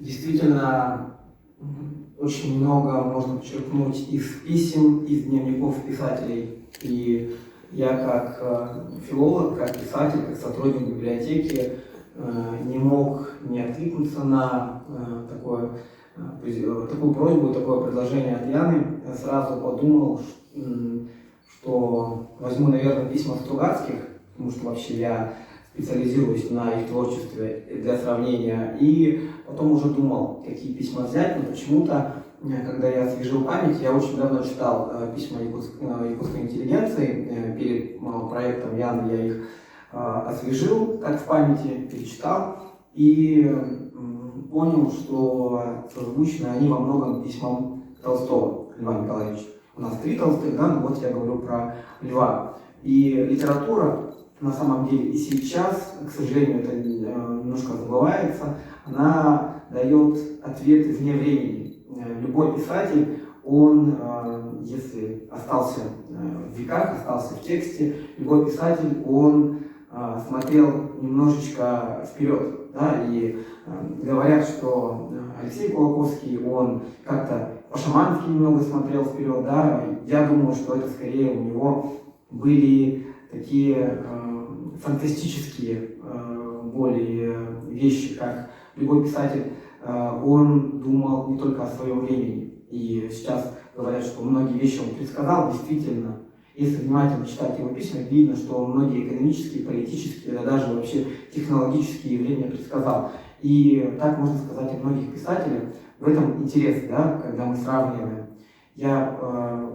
Действительно, очень много можно почерпнуть из писем, из дневников писателей. И я как филолог, как писатель, как сотрудник библиотеки не мог не откликнуться на такую просьбу, такое предложение от Яны. Я сразу подумал, что возьму, наверное, письма Стругацких, потому что вообще я специализируюсь на их творчестве для сравнения. И потом уже думал, какие письма взять, но почему-то, когда я освежил память, я очень давно читал письма якутской интеллигенции. Перед проектом Яны я их освежил, так в памяти, перечитал и понял, что созвучны они во многом письмам Толстого Льва Николаевича. У нас 3 Толстых, да, но вот я говорю про Льва. И литература, на самом деле, и сейчас, к сожалению, это немножко забывается, она дает ответы вне времени. Любой писатель, он, если остался в веках, остался в тексте, любой писатель, он смотрел немножечко вперед, да, и говорят, что Алексей Кулаковский, он как-то по-шамански немного смотрел вперед, да, я думаю, что это скорее у него были такие фантастические более вещи, как любой писатель, он думал не только о своем времени, и сейчас говорят, что многие вещи он предсказал, действительно. Если внимательно читать его письма, видно, что он многие экономические, политические, да даже вообще технологические явления предсказал. И так можно сказать о многих писателях. В этом интерес, да, когда мы сравниваем. Я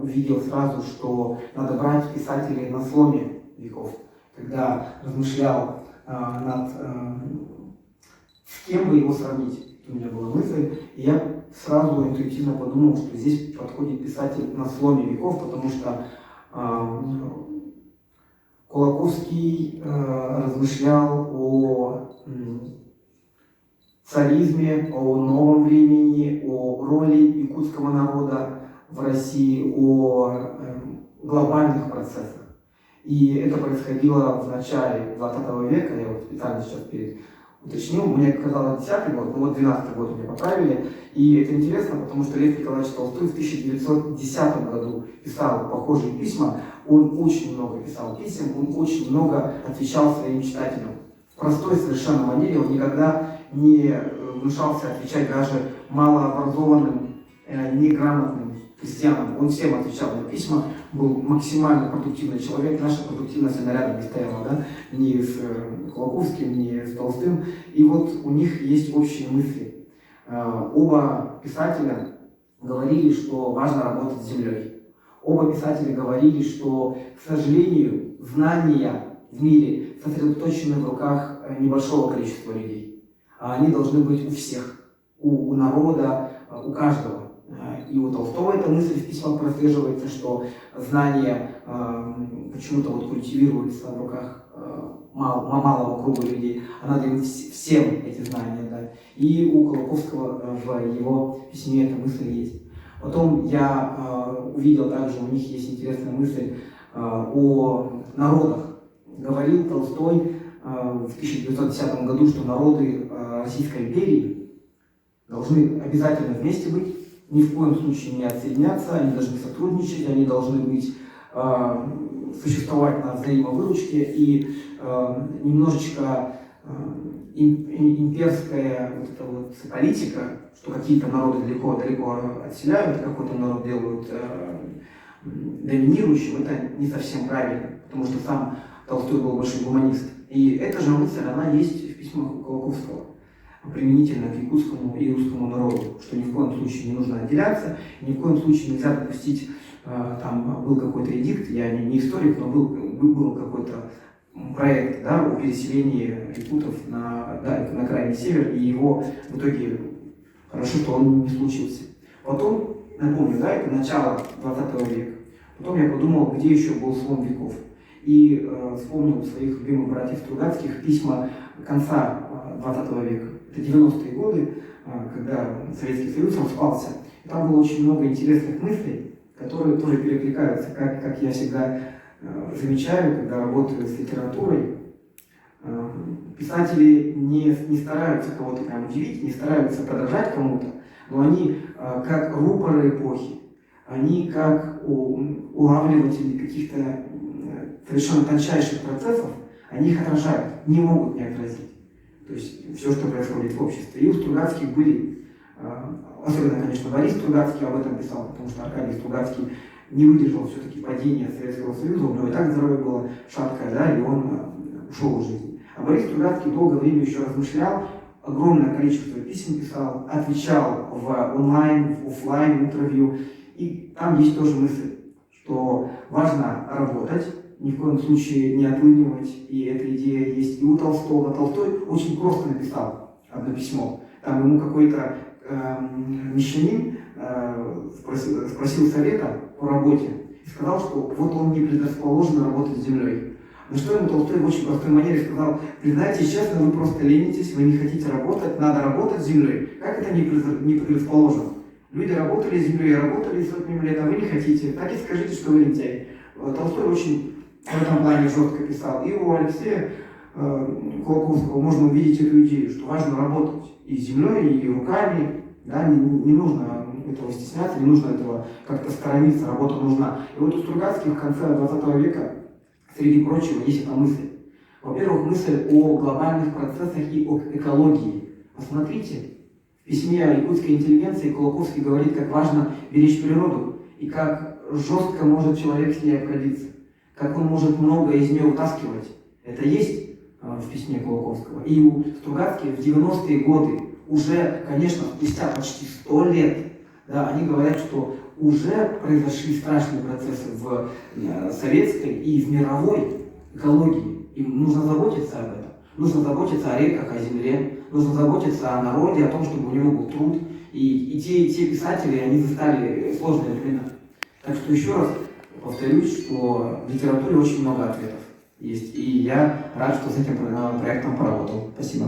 увидел сразу, что надо брать писателей на сломе веков. Когда размышлял над с кем бы его сравнить, у меня была мысль, и я сразу интуитивно подумал, что здесь подходит писатель на сломе веков, потому что Кулаковский размышлял о царизме, о новом времени, о роли якутского народа в России, о глобальных процессах. И это происходило в начале 20 века, я вот специально сейчас уточнил, мне казалось 10-й год, но вот 12-й год меня поправили. И это интересно, потому что Лев Николаевич Толстой в 1910 году писал похожие письма. Он очень много писал писем, он очень много отвечал своим читателям. В простой совершенно манере он никогда не гнушался отвечать даже малообразованным, неграмотным крестьянам. Он всем отвечал на письма, был максимально продуктивный человек. Наша продуктивность, она рядом не стояла, да? Ни с Кулаковским, ни с Толстым. И вот у них есть общие мысли. Оба писателя говорили, что важно работать с землей. Оба писателя говорили, что, к сожалению, знания в мире сосредоточены в руках небольшого количества людей. А они должны быть у всех, у народа, у каждого. И у Толстого эта мысль в письмах прослеживается, что знания почему-то вот культивируются в руках малого круга людей, а надо им всем эти знания дать. И у Кулаковского в его письме эта мысль есть. Потом я увидел также, у них есть интересная мысль о народах. Говорил Толстой в 1910 году, что народы Российской империи должны обязательно вместе быть, ни в коем случае не отсоединяться, они должны сотрудничать, они должны быть, существовать на взаимовыручке, и немножечко имперская вот эта вот политика, что какие-то народы далеко отселяют, какой-то народ делают доминирующим, это не совсем правильно, потому что сам Толстой был большой гуманист. И эта же мысль, она есть в письмах Кулаковского, применительно к якутскому и русскому народу, что ни в коем случае не нужно отделяться, ни в коем случае нельзя допустить, там был какой-то эдикт, я не историк, но был какой-то проект, да, о переселении якутов на крайний север, и его в итоге хорошо, что он не случился. Потом, напомню, да, это начало 20 века. Потом я подумал, где еще был слом веков. И вспомнил своих любимых братьев Стругацких письма конца 20 века. Это 90-е годы, когда Советский Союз распался. И там было очень много интересных мыслей, которые тоже перекликаются, как я всегда замечаю, когда работаю с литературой. Писатели не стараются кого-то прям удивить, не стараются подражать кому-то, но они как рупоры эпохи, они как улавливатели каких-то совершенно тончайших процессов, они их отражают, не могут не отразить. То есть все, что происходит в обществе. И у Стругацких были, особенно, конечно, Борис Стругацкий об этом писал, потому что Аркадий Стругацкий не выдержал все-таки падения Советского Союза, у него и так здоровье было шаткое, да, и он ушел из жизни. А Борис Стругацкий долгое время еще размышлял, огромное количество писем писал, отвечал в онлайн, в офлайн интервью. И там есть тоже мысль, что важно работать, ни в коем случае не отлынивать, и эта идея есть и у Толстого. Толстой очень просто написал одно письмо. Там ему какой-то мещанин спросил совета по работе и сказал, что вот он не предрасположен работать с землей. На что ему Толстой в очень простой манере сказал: признайтесь честно, вы просто ленитесь, вы не хотите работать, надо работать с землей. Как это не предрасположено? Люди работали с землей, работали сотнями лет, а вы не хотите. Так и скажите, что вы лентяй. Толстой очень в этом плане жестко писал. И у Алексея Колоковского можно увидеть эту идею, что важно работать и с землей, и руками. Да, не нужно этого стесняться, не нужно этого как-то сторониться, работа нужна. И вот у Стругацких в конце 20 века, среди прочего, есть эта мысль. Во-первых, мысль о глобальных процессах и о экологии. Посмотрите, в письме о якутской интеллигенции Колоковский говорит, как важно беречь природу и как жестко может человек с ней обходиться, как он может много из нее утаскивать. Это есть в письме Колоковского. И у Стругацких в 90-е годы, уже, конечно, спустя почти 100 лет, да, они говорят, что уже произошли страшные процессы в советской и в мировой экологии. Им нужно заботиться об этом. Нужно заботиться о реках, о земле, нужно заботиться о народе, о том, чтобы у него был труд. И те писатели, они застали сложные времена. Так что еще раз повторюсь, что в литературе очень много ответов есть. И я рад, что с этим проектом поработал. Спасибо.